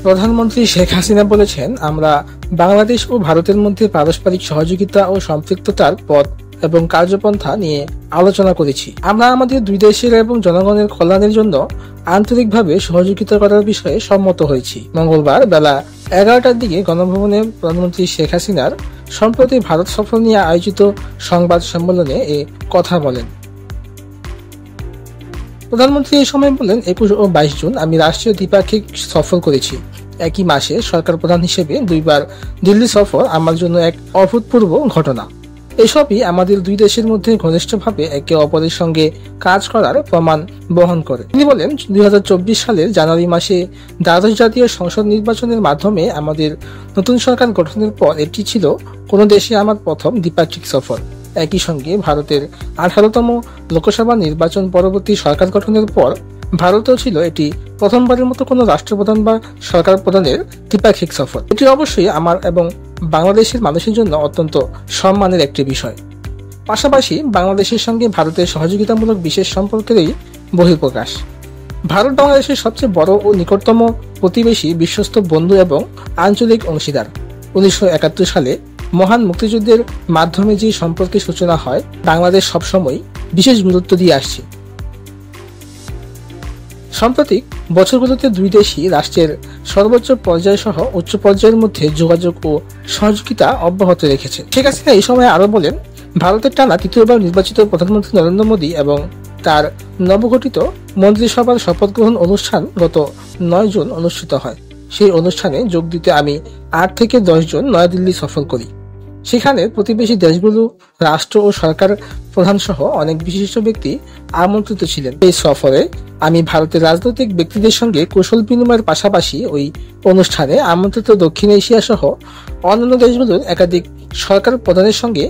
প্রধানমন্ত্রী শেখ হাসিনা বলেছেন, আমরা বাংলাদেশ ও ভারতের মধ্যে পারস্পরিক সহযোগিতা ও সম্পৃক্ততার পথ এবং কার্যপন্থা নিয়ে আলোচনা করেছি। আমরা আমাদের দুই দেশের এবং জনগণের কল্যাণের জন্য আন্তরিকভাবে সহযোগিতা করার বিষয়ে সম্মত হয়েছি। মঙ্গলবার বেলা 11টার দিকে গণভবনে প্রধানমন্ত্রী শেখ হাসিনার সম্প্রতি ভারত সফর নিয়ে আয়োজিত সংবাদ সম্মেলনে এ কথা বলেন। প্রধানমন্ত্রী এই সময় বলেন, 21 ও 22 জুন আমি রাষ্ট্রীয় দ্বিপাক্ষিক সফর করেছি। একই মাসে সরকার প্রধান হিসেবে দুইবার দিল্লি সফর আমার জন্য এক অভূতপূর্ব ঘটনা। এসবই আমাদের দুই দেশের মধ্যে ঘনিষ্ঠভাবে একে অপরের সঙ্গে কাজ করার প্রমাণ বহন করে। তিনি বলেন, 2024 সালের জানুয়ারি মাসে দ্বাদশ জাতীয় সংসদ নির্বাচনের মাধ্যমে আমাদের নতুন সরকার গঠনের পর এটি ছিল কোনো দেশে আমার প্রথম দ্বিপাক্ষিক সফর। একই সঙ্গে ভারতের 18তম লোকসভা নির্বাচন পরবর্তী সরকার গঠনের পর ভারতেও ছিল এটি প্রথমবারের মতো কোনো রাষ্ট্রপ্রধান বা সরকার প্রধানের দ্বিপাক্ষিক সফর। এটি অবশ্যই আমার এবং বাংলাদেশের মানুষের জন্য অত্যন্ত সম্মানের একটি বিষয়। পাশাপাশি বাংলাদেশের সঙ্গে ভারতের সহযোগিতামূলক বিশেষ সম্পর্কেরই বহিঃপ্রকাশ। ভারত বাংলাদেশের সবচেয়ে বড় ও নিকটতম প্রতিবেশী, বিশ্বস্ত বন্ধু এবং আঞ্চলিক অংশীদার। 1971 সালে মহান মুক্তিযুদ্ধের মাধ্যমে যে সম্পর্কের সূচনা হয়, বাংলাদেশ সবসময় বিশেষ গুরুত্ব দিয়ে আসছে। সাম্প্রতিক বছরগুলোতে দুই দেশই রাষ্ট্রের সর্বোচ্চ পর্যায় সহ উচ্চ পর্যায়ের মধ্যে যোগাযোগ ও সহযোগিতা অব্যাহত রেখেছে। শেখ হাসিনা এই সময় আরো বলেন, ভারতের টানা তৃতীয়বার নির্বাচিত প্রধানমন্ত্রী নরেন্দ্র মোদী এবং তার নবগঠিত মন্ত্রিসভার শপথ গ্রহণ অনুষ্ঠান গত 9 জুন অনুষ্ঠিত হয়। সেই অনুষ্ঠানে যোগ দিতে আমি 8 থেকে 10 জন নয়াদিল্লি সফর করি। সেখানে প্রতিবেশী দেশগুলো, রাষ্ট্র ও সরকার প্রধান সহ অনেক বিশিষ্ট ব্যক্তি আমন্ত্রিত ছিলেন। এই সফরে আমি ভারতের রাজনৈতিক ব্যক্তিদের সঙ্গে কৌশল বিনিময়ের পাশাপাশি ওই অনুষ্ঠানে আমন্ত্রিত দক্ষিণ এশিয়া সহ অন্যান্য দেশগুলোর একাধিক সরকার প্রধানের সঙ্গে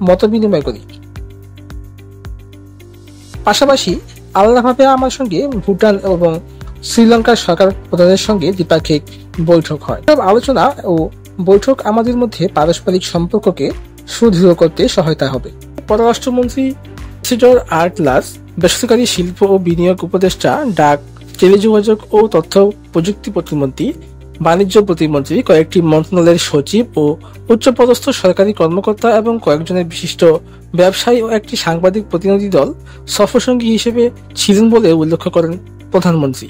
মত বিনিময় করি। পাশাপাশি আলাদাভাবে আমার সঙ্গে ভুটান এবং শ্রীলঙ্কার সরকার প্রধানের সঙ্গে দ্বিপাক্ষিক বৈঠক হয়। সব আলোচনা ও বৈঠক আমাদের মধ্যে পারস্পরিক সম্পর্ককে সুদৃঢ় করতে সহায়তা হবে। পররাষ্ট্রমন্ত্রী সিডর আর্টলাস, বেসরকারি শিল্প ও বিনিয়োগ উপদেষ্টা, ডাক, টেলিযোগাযোগ ও তথ্য প্রযুক্তি প্রতিমন্ত্রী, বাণিজ্য প্রতিমন্ত্রী, কয়েকটি মন্ত্রণালয়ের সচিব ও উচ্চপদস্থ সরকারি কর্মকর্তা এবং কয়েকজনের বিশিষ্ট ব্যবসায়ী ও একটি সাংবাদিক প্রতিনিধি দল সফরসঙ্গী হিসেবে ছিলেন বলে উল্লেখ করেন প্রধানমন্ত্রী।